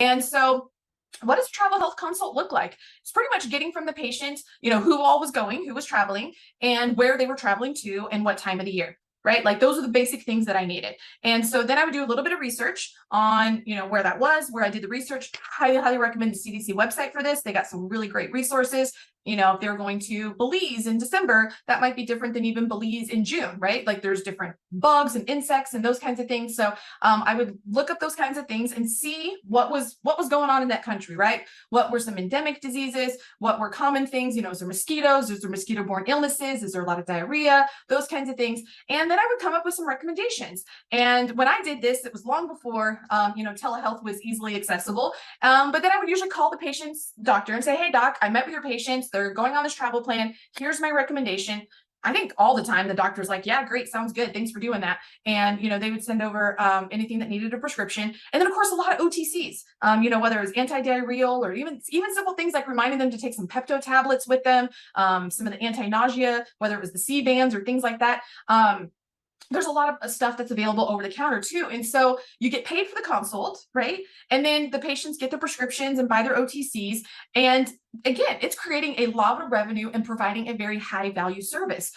And so what does a travel health consult look like? It's pretty much getting from the patient, who all was going, who was traveling, and where they were traveling to, and what time of the year. Right? Like those are the basic things that I needed. And so then I would do a little bit of research on, where that was, where I did the research. Highly, highly recommend the CDC website for this. They got some really great resources. If they're going to Belize in December, that might be different than even Belize in June, right? Like there's different bugs and insects and those kinds of things. So I would look up those kinds of things and see what was going on in that country, right? What were some endemic diseases? What were common things? Is there mosquitoes? Is there mosquito-borne illnesses? Is there a lot of diarrhea? Those kinds of things. And then I would come up with some recommendations. And when I did this, it was long before telehealth was easily accessible. But then I would usually call the patient's doctor and say, "Hey, doc, I met with your patients. They're going on this travel plan. Here's my recommendation." I think all the time the doctor's like, "Yeah, great, sounds good. Thanks for doing that." And they would send over anything that needed a prescription, and then of course a lot of OTCs. Whether it was anti-diarrheal or even simple things like reminding them to take some Pepto tablets with them, some of the anti-nausea, whether it was the C bands or things like that. There's a lot of stuff that's available over the counter too. And so you get paid for the consult, right? And then the patients get their prescriptions and buy their OTCs. And again, it's creating a lot of revenue and providing a very high value service.